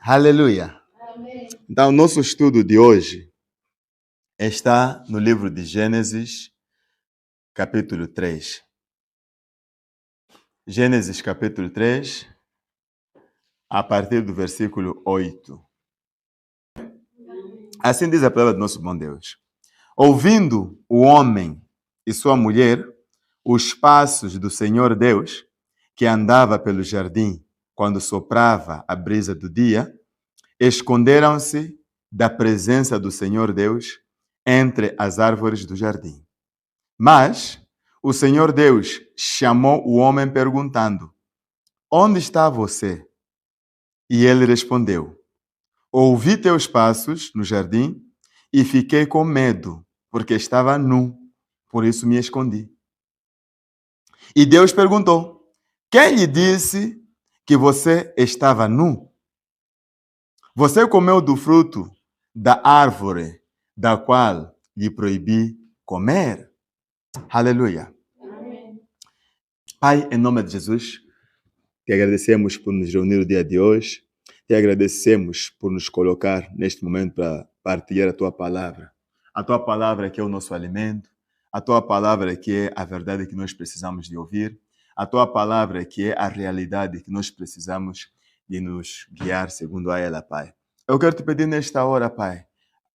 Aleluia. Amém. Então, nosso estudo de hoje está no livro de Gênesis, capítulo 3. Gênesis, capítulo 3, a partir do versículo 8. Assim diz a palavra do nosso bom Deus. Ouvindo o homem e sua mulher os passos do Senhor Deus, que andava pelo jardim quando soprava a brisa do dia, esconderam-se da presença do Senhor Deus entre as árvores do jardim. Mas o Senhor Deus chamou o homem perguntando: onde está você? E ele respondeu: ouvi teus passos no jardim e fiquei com medo, porque estava nu, por isso me escondi. E Deus perguntou: quem lhe disse que você estava nu? Você comeu do fruto da árvore da qual lhe proibi comer? Aleluia. Amém. Pai, em nome de Jesus, te agradecemos por nos reunir o dia de hoje. Te agradecemos por nos colocar neste momento para partilhar a tua palavra. A tua palavra que é o nosso alimento. A tua palavra que é a verdade que nós precisamos de ouvir. A tua palavra que é a realidade que nós precisamos de nos guiar segundo a ela, Pai. Eu quero te pedir nesta hora, Pai,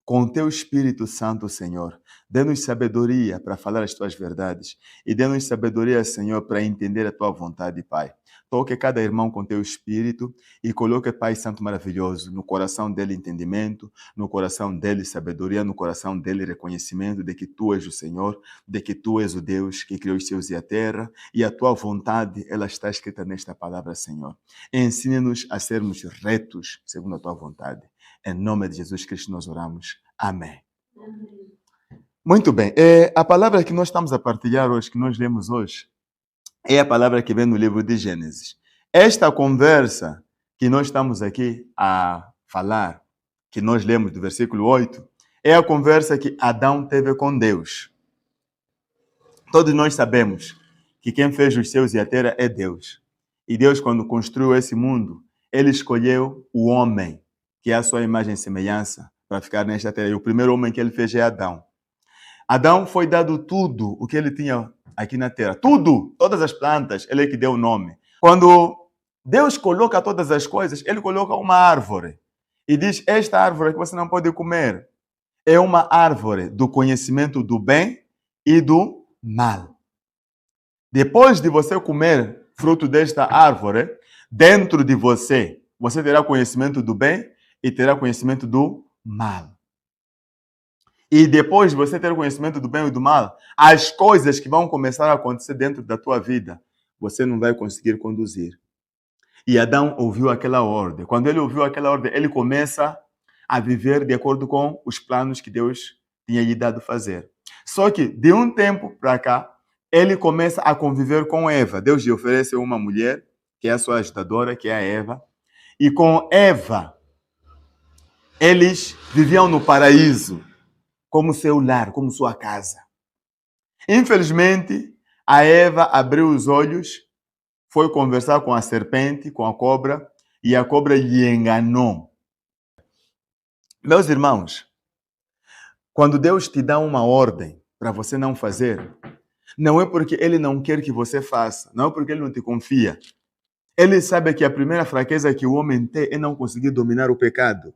com o teu Espírito Santo, Senhor, dê-nos sabedoria para falar as tuas verdades e dê-nos sabedoria, Senhor, para entender a tua vontade, Pai. Toque cada irmão com teu Espírito e coloque, Pai Santo maravilhoso, no coração dele entendimento, no coração dele sabedoria, no coração dele reconhecimento de que tu és o Senhor, de que tu és o Deus que criou os céus e a terra, e a tua vontade, ela está escrita nesta palavra, Senhor. Ensine-nos a sermos retos segundo a tua vontade. Em nome de Jesus Cristo nós oramos. Amém. Amém. Muito bem. A palavra que nós estamos a partilhar hoje, que nós lemos hoje, é a palavra que vem no livro de Gênesis. Esta conversa que nós estamos aqui a falar, que nós lemos do versículo 8, é a conversa que Adão teve com Deus. Todos nós sabemos que quem fez os céus e a terra é Deus. E Deus, quando construiu esse mundo, ele escolheu o homem, que é a sua imagem e semelhança, para ficar nesta terra. E o primeiro homem que ele fez é Adão. Adão foi dado tudo o que ele tinha aqui na terra. Tudo, todas as plantas, ele é que deu o nome. Quando Deus coloca todas as coisas, ele coloca uma árvore. E diz, esta árvore que você não pode comer é uma árvore do conhecimento do bem e do mal. Depois de você comer fruto desta árvore, dentro de você, você terá conhecimento do bem e terá conhecimento do mal. E depois de você ter conhecimento do bem e do mal, as coisas que vão começar a acontecer dentro da tua vida, você não vai conseguir conduzir. E Adão ouviu aquela ordem. Quando ele ouviu aquela ordem, ele começa a viver de acordo com os planos que Deus tinha lhe dado fazer. Só que, de um tempo para cá, ele começa a conviver com Eva. Deus lhe oferece uma mulher, que é a sua ajudadora, que é a Eva. E com Eva, eles viviam no paraíso, como seu lar, como sua casa. Infelizmente, a Eva abriu os olhos, foi conversar com a serpente, com a cobra, e a cobra lhe enganou. Meus irmãos, quando Deus te dá uma ordem para você não fazer, não é porque Ele não quer que você faça, não é porque Ele não te confia. Ele sabe que a primeira fraqueza que o homem tem é não conseguir dominar o pecado.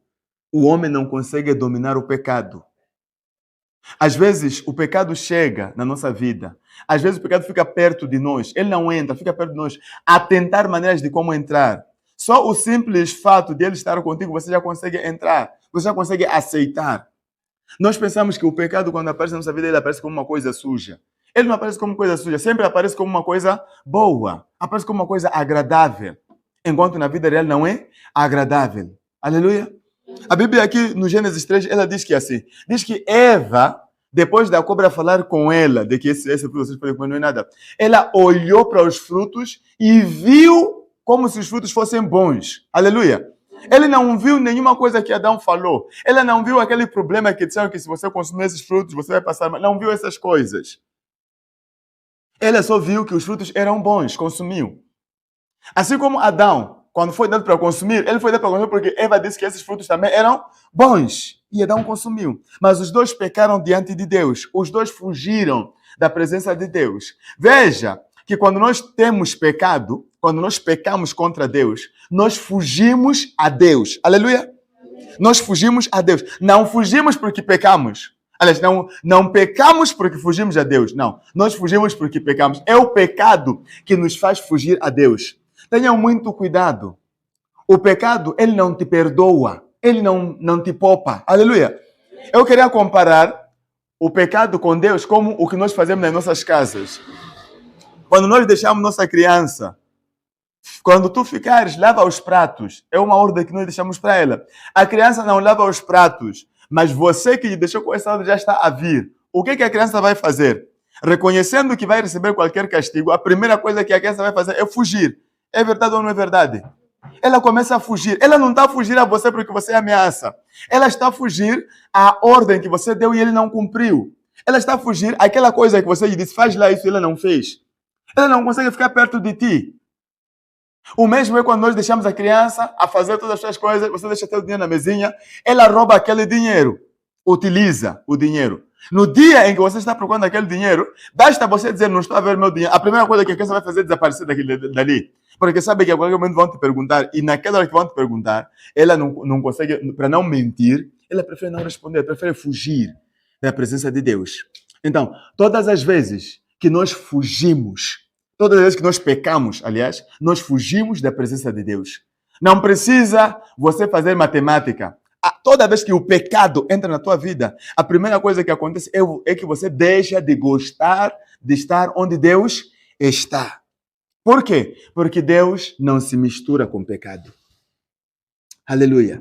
O homem não consegue dominar o pecado. Às vezes o pecado chega na nossa vida. Às vezes o pecado fica perto de nós. Ele não entra, fica perto de nós. A tentar maneiras de como entrar. Só o simples fato de ele estar contigo, você já consegue entrar. Você já consegue aceitar. Nós pensamos que o pecado, quando aparece na nossa vida, ele aparece como uma coisa suja. Ele não aparece como coisa suja. Sempre aparece como uma coisa boa. Aparece como uma coisa agradável. Enquanto na vida real não é agradável. Aleluia. A Bíblia aqui no Gênesis 3, ela diz que é assim. Diz que Eva, depois da cobra falar com ela, de que esse fruto vocês podem comer, não é nada, ela olhou para os frutos e viu como se os frutos fossem bons. Aleluia. Ele não viu nenhuma coisa que Adão falou. Ela não viu aquele problema que disseram que se você consumir esses frutos, você vai passar mal. Não viu essas coisas. Ela só viu que os frutos eram bons, consumiu. Assim como Adão, quando foi dado para consumir, ele foi dado para consumir porque Eva disse que esses frutos também eram bons. E Adão consumiu. Mas os dois pecaram diante de Deus. Os dois fugiram da presença de Deus. Veja que quando nós temos pecado, quando nós pecamos contra Deus, nós fugimos a Deus. Aleluia! Nós fugimos a Deus. Não fugimos porque pecamos. Aliás, não pecamos porque fugimos a Deus. Não. Nós fugimos porque pecamos. É o pecado que nos faz fugir a Deus. Tenham muito cuidado. O pecado, ele não te perdoa. Ele não te poupa. Aleluia. Eu queria comparar o pecado com Deus como o que nós fazemos nas nossas casas. Quando nós deixamos nossa criança, quando tu ficares, lava os pratos. É uma ordem que nós deixamos para ela. A criança não lava os pratos, mas você que lhe deixou com essa ordem já está a vir. O que a criança vai fazer? Reconhecendo que vai receber qualquer castigo, a primeira coisa que a criança vai fazer é fugir. É verdade ou não é verdade? Ela começa a fugir. Ela não está a fugir a você porque você ameaça. Ela está a fugir à ordem que você deu e ele não cumpriu. Ela está a fugir àquela coisa que você lhe disse, faz lá isso e ela não fez. Ela não consegue ficar perto de ti. O mesmo é quando nós deixamos a criança a fazer todas as suas coisas, você deixa teu dinheiro na mesinha, ela rouba aquele dinheiro, utiliza o dinheiro. No dia em que você está procurando aquele dinheiro, basta você dizer, não estou a ver meu dinheiro. A primeira coisa que a criança vai fazer é desaparecer dali. Porque sabe que a qualquer momento vão te perguntar, e naquela hora que vão te perguntar, ela não consegue, para não mentir, ela prefere não responder, prefere fugir da presença de Deus. Então, todas as vezes que nós fugimos, todas as vezes que nós pecamos, aliás, nós fugimos da presença de Deus. Não precisa você fazer matemática. Toda vez que o pecado entra na tua vida, a primeira coisa que acontece é que você deixa de gostar de estar onde Deus está. Por quê? Porque Deus não se mistura com pecado. Aleluia.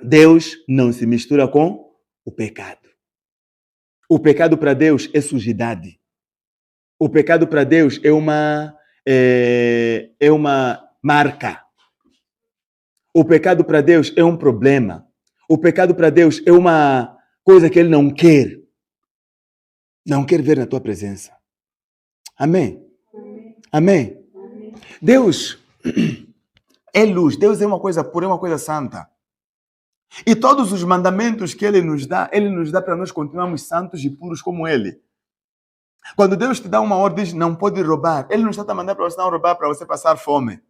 Deus não se mistura com o pecado. O pecado para Deus é sujidade. O pecado para Deus é uma marca. O pecado para Deus é um problema. O pecado para Deus é uma coisa que Ele não quer. Não quer ver na tua presença. Amém? Amém? Deus é luz. Deus é uma coisa pura, é uma coisa santa. E todos os mandamentos que Ele nos dá para nós continuarmos santos e puros como Ele. Quando Deus te dá uma ordem, diz, não pode roubar. Ele não está a mandar para você não roubar, para você passar fome.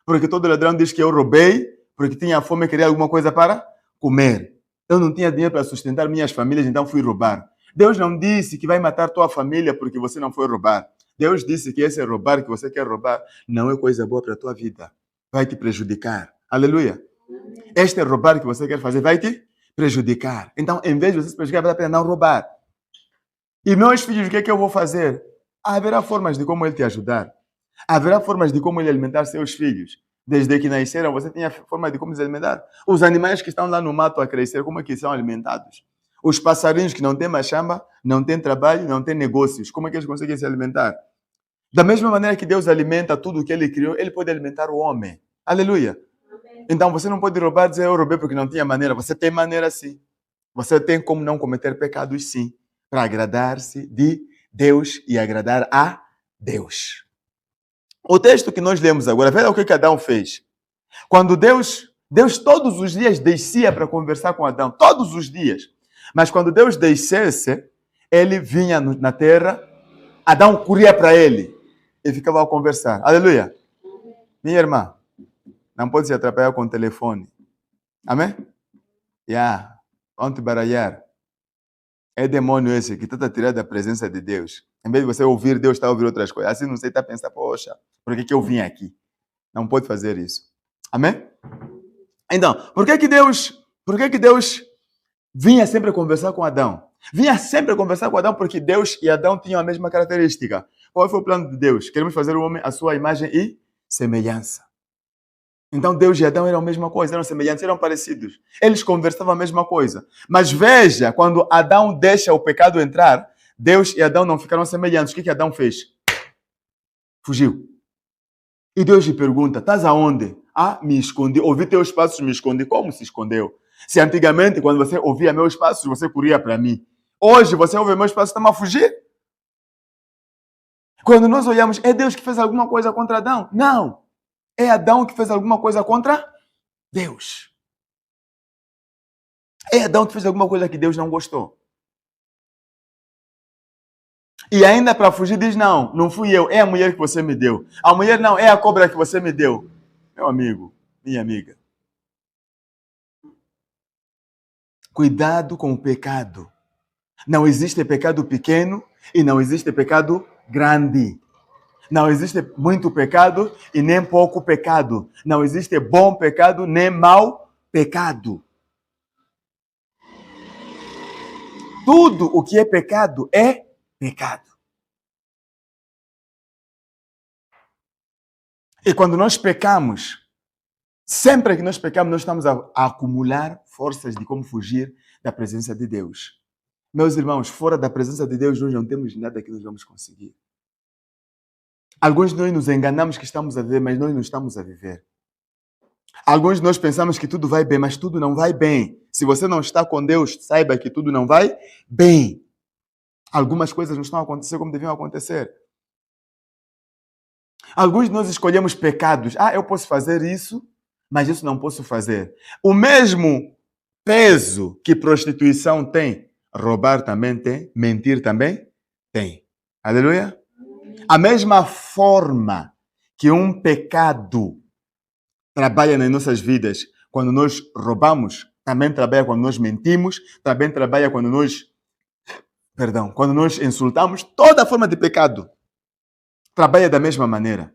Porque todo ladrão diz que eu roubei, porque tinha fome e queria alguma coisa para comer. Eu não tinha dinheiro para sustentar minhas famílias, então fui roubar. Deus não disse que vai matar tua família porque você não foi roubar. Deus disse que esse roubar que você quer roubar não é coisa boa para a tua vida. Vai te prejudicar. Aleluia. Este roubar que você quer fazer vai te prejudicar. Então, em vez de você se prejudicar, vale a pena não roubar. E meus filhos, o que é que eu vou fazer? Haverá formas de como Ele te ajudar. Haverá formas de como Ele alimentar seus filhos. Desde que nasceram, você tem a forma de como se alimentar. Os animais que estão lá no mato a crescer, como é que são alimentados? Os passarinhos que não têm machamba, não têm trabalho, não têm negócios, como é que eles conseguem se alimentar? Da mesma maneira que Deus alimenta tudo o que Ele criou, Ele pode alimentar o homem. Aleluia. Então você não pode roubar e dizer, eu roubei porque não tinha maneira. Você tem maneira sim. Você tem como não cometer pecados sim. Para agradar-se de Deus e agradar a Deus. O texto que nós lemos agora, veja o que Adão fez. Quando Deus todos os dias descia para conversar com Adão, todos os dias. Mas quando Deus descesse, ele vinha na terra, Adão corria para ele e ficava a conversar. Aleluia. Minha irmã, não pode se atrapalhar com o telefone. Amém? Vamos te baralhar. É demônio esse que está a tirar da presença de Deus. Em vez de você ouvir, Deus está a ouvir outras coisas. Assim não sei, está a pensar, poxa, por que eu vim aqui? Não pode fazer isso. Amém? Então, por que Deus vinha sempre conversar com Adão? Vinha sempre conversar com Adão porque Deus e Adão tinham a mesma característica. Qual foi o plano de Deus? Queremos fazer o homem à sua imagem e semelhança. Então Deus e Adão eram a mesma coisa, eram semelhantes, eram parecidos. Eles conversavam a mesma coisa. Mas veja, quando Adão deixa o pecado entrar, Deus e Adão não ficaram semelhantes. O que Adão fez? Fugiu. E Deus lhe pergunta, estás aonde? Me escondi. Ouvi teus passos, me escondi. Como se escondeu? Se antigamente, quando você ouvia meus passos, você corria para mim. Hoje, você ouve meus passos, está a fugir? Quando nós olhamos, é Deus que fez alguma coisa contra Adão? Não. É Adão que fez alguma coisa contra Deus. É Adão que fez alguma coisa que Deus não gostou. E ainda para fugir diz, não, não fui eu, é a mulher que você me deu. A mulher não, é a cobra que você me deu. Meu amigo, minha amiga. Cuidado com o pecado. Não existe pecado pequeno e não existe pecado grande. Não existe muito pecado e nem pouco pecado. Não existe bom pecado nem mau pecado. Tudo o que é pecado é pecado. E quando nós pecamos, sempre que nós pecamos, nós estamos a acumular forças de como fugir da presença de Deus. Meus irmãos, fora da presença de Deus, nós não temos nada que nós vamos conseguir. Alguns de nós nos enganamos que estamos a viver, mas nós não estamos a viver. Alguns de nós pensamos que tudo vai bem, mas tudo não vai bem. Se você não está com Deus, saiba que tudo não vai bem. Algumas coisas não estão a acontecer como deviam acontecer. Alguns de nós escolhemos pecados. Eu posso fazer isso, mas isso não posso fazer. O mesmo peso que prostituição tem, roubar também tem, mentir também tem. Aleluia? A mesma forma que um pecado trabalha nas nossas vidas quando nós roubamos, também trabalha quando nós mentimos, também trabalha quando nós insultamos. Toda forma de pecado trabalha da mesma maneira.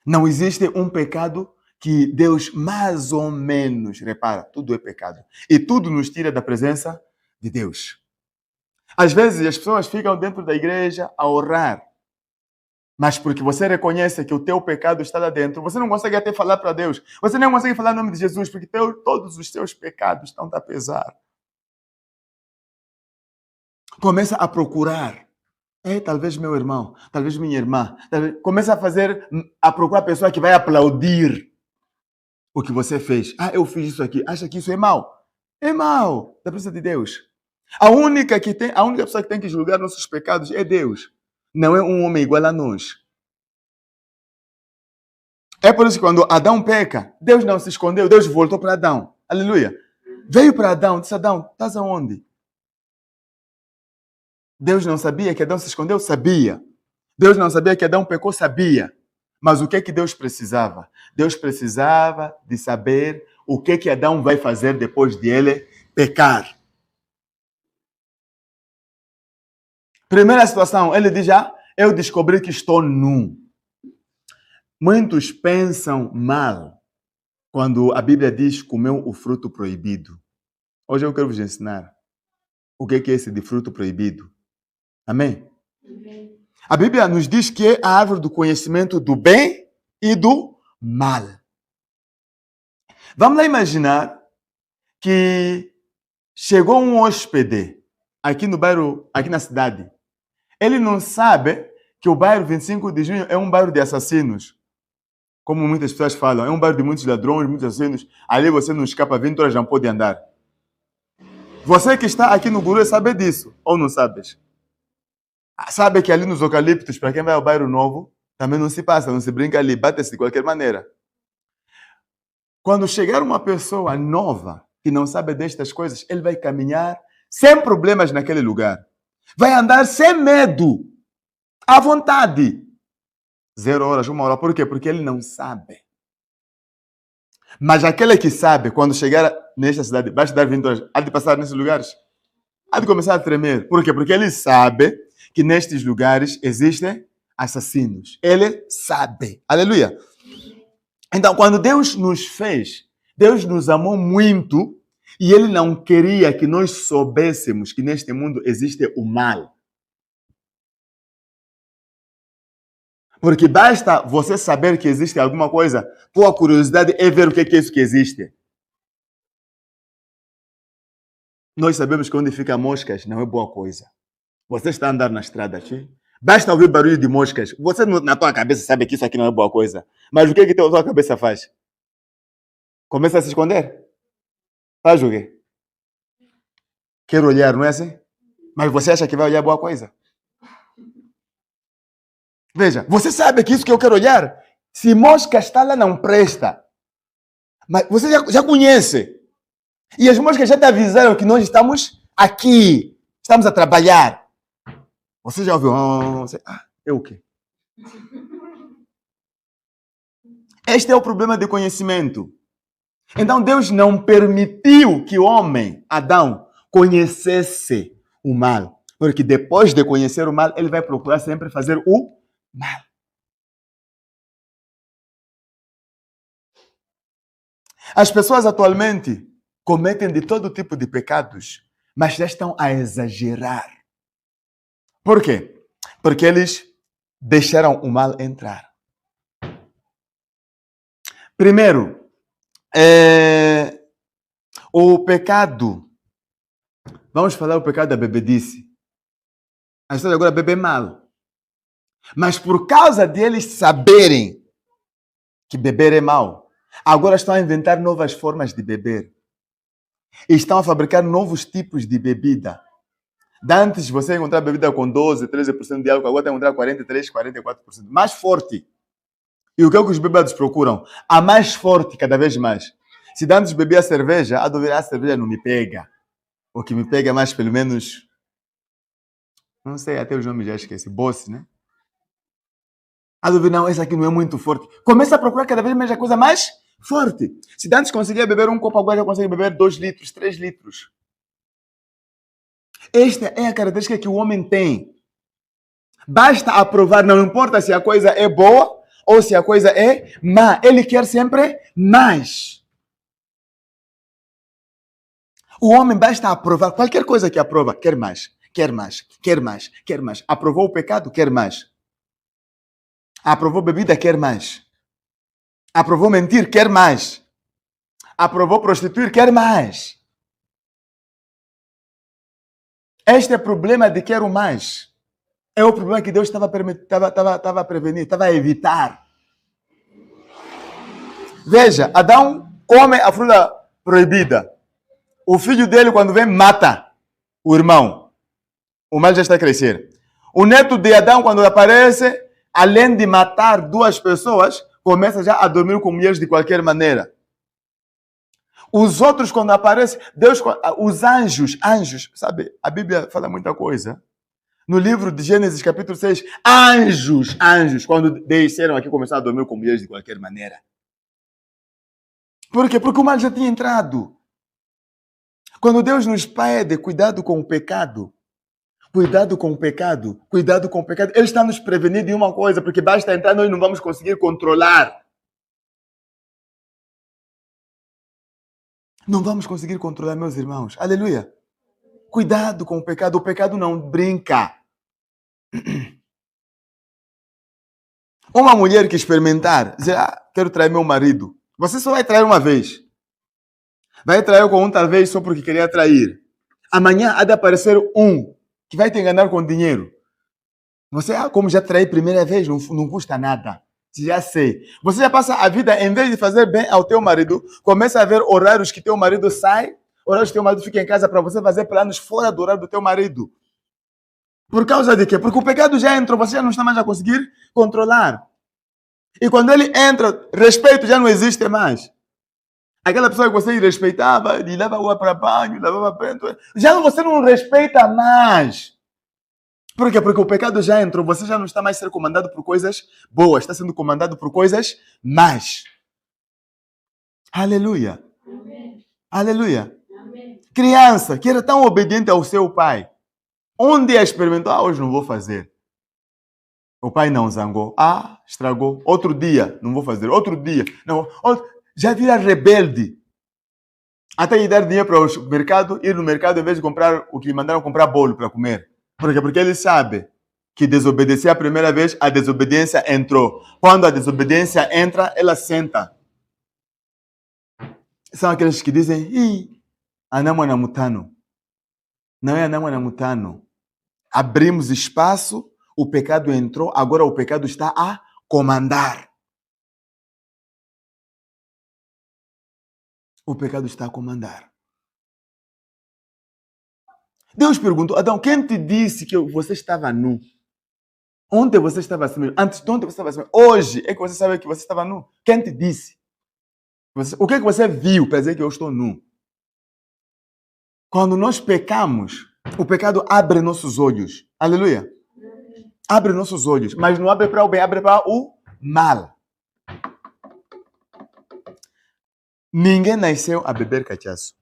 Não existe um pecado que Deus mais ou menos repara. Tudo é pecado. E tudo nos tira da presença de Deus. Às vezes as pessoas ficam dentro da igreja a orar. Mas porque você reconhece que o teu pecado está lá dentro, você não consegue até falar para Deus. Você não consegue falar em nome de Jesus, porque todos os teus pecados estão a pesar. Começa a procurar. Talvez meu irmão, talvez minha irmã. Começa a procurar a pessoa que vai aplaudir o que você fez. Eu fiz isso aqui. Acha que isso é mau? É mau, da presença de Deus. A única pessoa que tem que julgar nossos pecados é Deus. Não é um homem igual a nós. É por isso que quando Adão peca, Deus não se escondeu, Deus voltou para Adão. Aleluia. Veio para Adão, disse: Adão, estás aonde? Deus não sabia que Adão se escondeu? Sabia. Deus não sabia que Adão pecou? Sabia. Mas o que Deus precisava? Deus precisava de saber o que Adão vai fazer depois de ele pecar. Primeira situação, ele diz: eu descobri que estou nu. Muitos pensam mal quando a Bíblia diz comeu o fruto proibido. Hoje eu quero vos ensinar o que é esse de fruto proibido. Amém? A Bíblia nos diz que é a árvore do conhecimento do bem e do mal. Vamos lá imaginar que chegou um hóspede aqui no bairro, aqui na cidade. Ele não sabe que o bairro 25 de junho é um bairro de assassinos. Como muitas pessoas falam, é um bairro de muitos ladrões, muitos assassinos. Ali você não escapa 20 horas, não pode andar. Você que está aqui no Guru sabe disso, ou não sabes? Sabe que ali nos eucaliptos, para quem vai ao bairro novo, também não se passa, não se brinca ali, bate-se de qualquer maneira. Quando chegar uma pessoa nova, que não sabe destas coisas, ele vai caminhar sem problemas naquele lugar. Vai andar sem medo, à vontade. 0 horas, 1 hora. Por quê? Porque ele não sabe. Mas aquele que sabe, quando chegar nesta cidade, vai dar 20 horas, há de passar nesses lugares, há de começar a tremer. Por quê? Porque ele sabe que nestes lugares existem assassinos. Ele sabe. Aleluia. Então, quando Deus nos fez, Deus nos amou muito e Ele não queria que nós soubéssemos que neste mundo existe o mal. Porque basta você saber que existe alguma coisa, tua curiosidade é ver o que é isso que existe. Nós sabemos que onde fica moscas não é boa coisa. Você está a andar na estrada aqui, basta ouvir barulho de moscas. Você na tua cabeça sabe que isso aqui não é boa coisa. Mas o que a tua cabeça faz? Começa a se esconder. Faz o quê? Quer olhar, não é assim? Mas você acha que vai olhar boa coisa? Veja, você sabe que isso que eu quero olhar Se mosca está lá, não presta. Mas você já conhece. E as moscas já te avisaram que nós estamos aqui. Estamos a trabalhar. Você já ouviu? É o quê? Este é o problema de conhecimento. Então Deus não permitiu que o homem, Adão, conhecesse o mal. Porque depois de conhecer o mal, ele vai procurar sempre fazer o mal. As pessoas atualmente cometem de todo tipo de pecados, mas já estão a exagerar. Por quê? Porque eles deixaram o mal entrar. Primeiro, o pecado. Vamos falar o pecado da bebedice. As pessoas agora bebem mal. Mas por causa de eles saberem que beber é mal, agora estão a inventar novas formas de beber. E estão a fabricar novos tipos de bebida. Antes você encontrar bebida com 12, 13% de álcool, agora tem que encontrar 43, 44%. Mais forte. E o que é que os bêbados procuram? A mais forte, cada vez mais. Se antes bebia cerveja, a cerveja não me pega. O que me pega é mais, pelo menos... Não sei, até os nomes já esqueci. Boss, né? Não, essa aqui não é muito forte. Começa a procurar cada vez mais a coisa mais forte. Se antes conseguia beber um copo, agora já consegue beber 2 litros, 3 litros. Esta é a característica que o homem tem. Basta aprovar, não importa se a coisa é boa ou se a coisa é má. Ele quer sempre mais. O homem basta aprovar. Qualquer coisa que aprova, quer mais, quer mais, quer mais, quer mais. Aprovou o pecado, quer mais. Aprovou bebida, quer mais. Aprovou mentir, quer mais. Aprovou prostituir, quer mais. Este é o problema de quero mais. É o problema que Deus estava a prevenir, estava a evitar. Veja, Adão come a fruta proibida. O filho dele, quando vem, mata o irmão. O mal já está a crescer. O neto de Adão, quando aparece, além de matar 2 pessoas, começa já a dormir com mulheres de qualquer maneira. Os outros, quando aparecem, Deus, os anjos, sabe? A Bíblia fala muita coisa. No livro de Gênesis, capítulo 6, anjos, quando desceram aqui, começaram a dormir com mulheres de qualquer maneira. Por quê? Porque o mal já tinha entrado. Quando Deus nos pede cuidado com o pecado, Ele está nos prevenindo de uma coisa, porque basta entrar, nós não vamos conseguir controlar. Não vamos conseguir controlar, meus irmãos. Aleluia. Cuidado com o pecado não brinca. Uma mulher que experimentar, dizer, quero trair meu marido. Você só vai trair uma vez. Vai trair com um talvez só porque queria trair. Amanhã há de aparecer um que vai te enganar com dinheiro. Você, como já traí primeira vez, não custa nada. Já sei. Você já passa a vida, em vez de fazer bem ao teu marido, começa a ver horários que teu marido sai, horários que teu marido fica em casa para você fazer planos fora do horário do teu marido. Por causa de quê? Porque o pecado já entrou, você já não está mais a conseguir controlar. E quando ele entra, respeito já não existe mais. Aquela pessoa que você respeitava, lhe leva água para banho, lavava pranto, já você não respeita mais. Por quê? Porque o pecado já entrou, você já não está mais sendo comandado por coisas boas, está sendo comandado por coisas más. Aleluia. Amém. Aleluia. Amém. Criança que era tão obediente ao seu pai, um dia experimentou, hoje não vou fazer. O pai não zangou, estragou. Outro dia, não vou fazer. Outro dia, não. Já vira rebelde. Até lhe dar dinheiro para o mercado, ir no mercado, em vez de comprar o que lhe mandaram comprar bolo para comer. Por quê? Porque ele sabe que desobedecer a primeira vez, a desobediência entrou. Quando a desobediência entra, ela senta. São aqueles que dizem, anamwana mutano. Não é anamwana mutano. Abrimos espaço, o pecado entrou, agora o pecado está a comandar. O pecado está a comandar. Deus perguntou, Adão, quem te disse que você estava nu? Ontem você estava assim mesmo. Antes de ontem você estava assim mesmo. Hoje é que você sabe que você estava nu. Quem te disse? O que é que você viu para dizer que eu estou nu? Quando nós pecamos, o pecado abre nossos olhos. Aleluia. Abre nossos olhos. Mas não abre para o bem, abre para o mal. Ninguém nasceu a beber cachaço.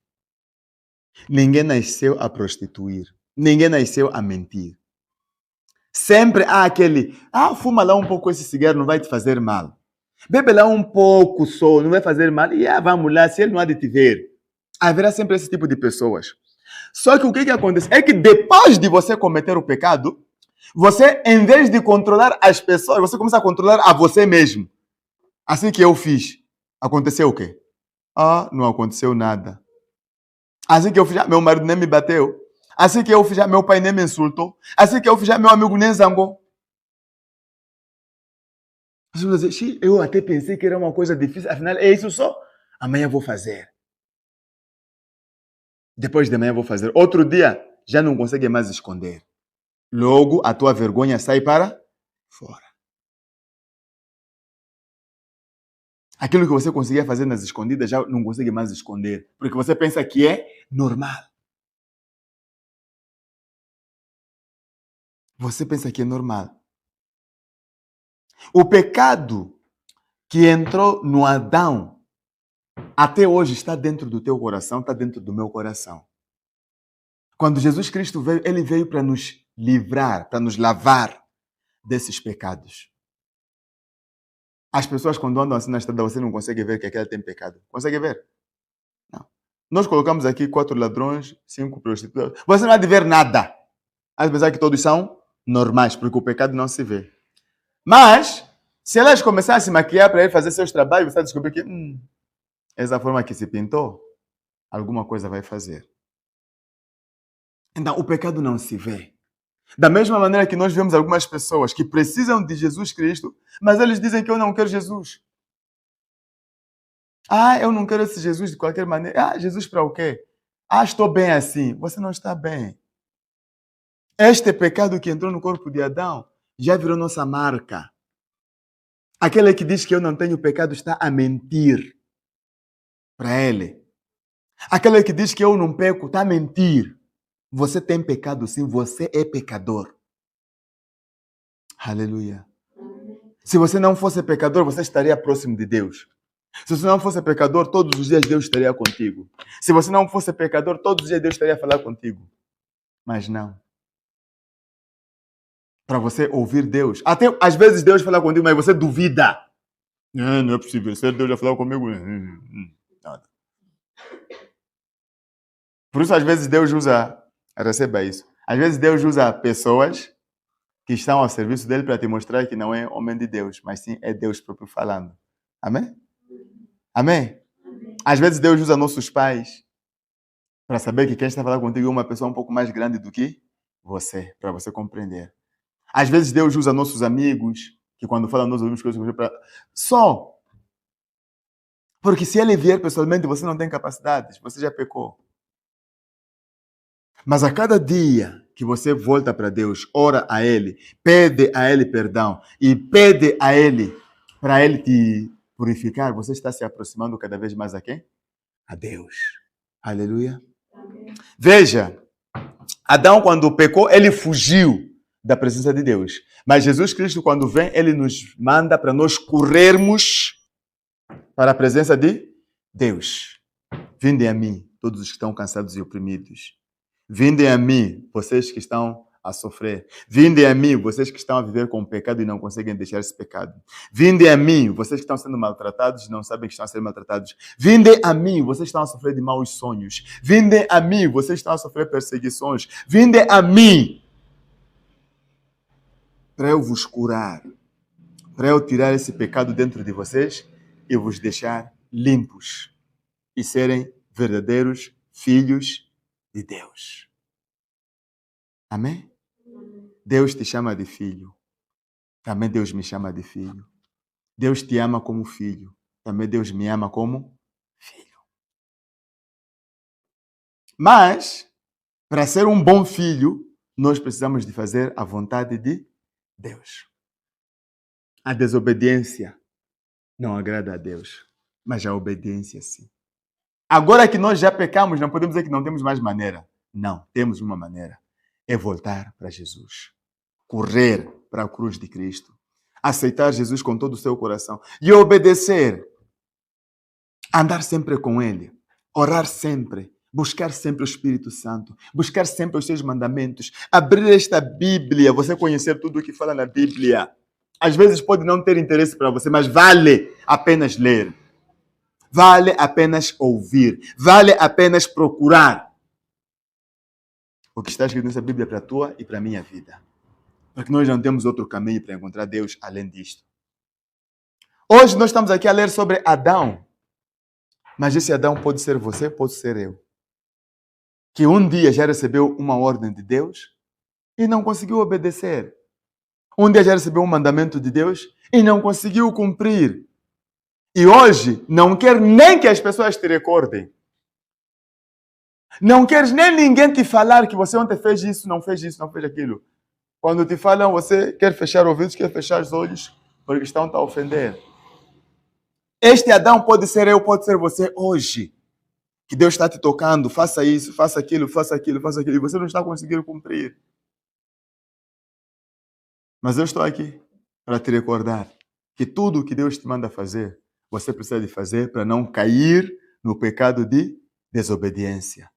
Ninguém nasceu a prostituir. Ninguém nasceu a mentir. Sempre há aquele, fuma lá um pouco esse cigarro, não vai te fazer mal. Bebe lá um pouco só, não vai fazer mal. E vamos lá, se ele não há de te ver. Haverá sempre esse tipo de pessoas. Só que o que acontece? É que depois de você cometer o pecado, você, em vez de controlar as pessoas, você começa a controlar a você mesmo. Assim que eu fiz. Aconteceu o quê? Não aconteceu nada. Assim que eu fiz, meu marido nem me bateu. Assim que eu fiz, meu pai nem me insultou. Assim que eu fiz, meu amigo nem zangou. Eu até pensei que era uma coisa difícil, afinal é isso só. Amanhã vou fazer. Depois de amanhã vou fazer. Outro dia, já não consegue mais esconder. Logo, a tua vergonha sai para fora. Aquilo que você conseguia fazer nas escondidas, já não consegue mais esconder. Porque você pensa que é normal. Você pensa que é normal. O pecado que entrou no Adão, até hoje está dentro do teu coração, está dentro do meu coração. Quando Jesus Cristo veio, ele veio para nos livrar, para nos lavar desses pecados. As pessoas, quando andam assim na estrada, você não consegue ver que aquela tem pecado. Consegue ver? Não. Nós colocamos aqui 4 ladrões, 5 prostitutas. Você não há de ver nada. Há de pensar que todos são normais, porque o pecado não se vê. Mas, se elas começarem a se maquiar para ir fazer seus trabalhos, você vai descobrir que essa forma que se pintou, alguma coisa vai fazer. Então, o pecado não se vê. Da mesma maneira que nós vemos algumas pessoas que precisam de Jesus Cristo, mas eles dizem que eu não quero Jesus. Eu não quero esse Jesus de qualquer maneira. Jesus para o quê? Estou bem assim. Você não está bem. Este pecado que entrou no corpo de Adão já virou nossa marca. Aquele que diz que eu não tenho pecado está a mentir para ele. Aquele que diz que eu não peco está a mentir. Você tem pecado sim, você é pecador. Aleluia. Se você não fosse pecador, você estaria próximo de Deus. Se você não fosse pecador, todos os dias Deus estaria contigo. Se você não fosse pecador, todos os dias Deus estaria a falar contigo. Mas não. Para você ouvir Deus. Até às vezes Deus fala contigo, mas você duvida. Não é possível. Se Deus já falou comigo. Nada. Por isso, às vezes Deus usa. Receba isso. Às vezes Deus usa pessoas que estão ao serviço dele para te mostrar que não é homem de Deus, mas sim é Deus próprio falando. Amém? Amém? Às vezes Deus usa nossos pais para saber que quem está falando contigo é uma pessoa um pouco mais grande do que você, para você compreender. Às vezes Deus usa nossos amigos, que quando falam nós ouvimos coisas para... Só. Porque se ele vier pessoalmente, você não tem capacidades, você já pecou. Mas a cada dia que você volta para Deus, ora a Ele, pede a Ele perdão e pede a Ele para Ele te purificar, você está se aproximando cada vez mais a quem? A Deus. Aleluia. Veja, Adão quando pecou, ele fugiu da presença de Deus. Mas Jesus Cristo quando vem, ele nos manda para nós corrermos para a presença de Deus. Vinde a mim, todos os que estão cansados e oprimidos. Vinde a mim, vocês que estão a sofrer. Vinde a mim, vocês que estão a viver com o pecado e não conseguem deixar esse pecado. Vinde a mim, vocês que estão sendo maltratados e não sabem que estão a ser maltratados. Vinde a mim, vocês estão a sofrer de maus sonhos. Vinde a mim, vocês estão a sofrer perseguições. Vinde a mim, para eu vos curar, para eu tirar esse pecado dentro de vocês e vos deixar limpos e serem verdadeiros filhos de Deus. Amém? Deus te chama de filho. Também Deus me chama de filho. Deus te ama como filho. Também Deus me ama como filho. Mas, para ser um bom filho, nós precisamos de fazer a vontade de Deus. A desobediência não agrada a Deus, mas a obediência sim. Agora que nós já pecamos, não podemos dizer que não temos mais maneira. Não, temos uma maneira. É voltar para Jesus. Correr para a cruz de Cristo. Aceitar Jesus com todo o seu coração. E obedecer. Andar sempre com Ele. Orar sempre. Buscar sempre o Espírito Santo. Buscar sempre os seus mandamentos. Abrir esta Bíblia. Você conhecer tudo o que fala na Bíblia. Às vezes pode não ter interesse para você, mas vale apenas ler. Vale apenas ouvir. Vale apenas procurar. O que está escrito nessa Bíblia é para a tua e para a minha vida. Porque nós não temos outro caminho para encontrar Deus além disto. Hoje nós estamos aqui a ler sobre Adão. Mas esse Adão pode ser você, pode ser eu. Que um dia já recebeu uma ordem de Deus e não conseguiu obedecer. Um dia já recebeu um mandamento de Deus e não conseguiu cumprir. E hoje não quer nem que as pessoas te recordem. Não queres nem ninguém te falar que você ontem fez isso, não fez aquilo. Quando te falam, você quer fechar ouvidos, quer fechar os olhos, porque estão a ofender. Este Adão pode ser eu, pode ser você hoje. Que Deus está te tocando, faça isso, faça aquilo, e você não está conseguindo cumprir. Mas eu estou aqui para te recordar que tudo o que Deus te manda fazer, você precisa de fazer para não cair no pecado de desobediência.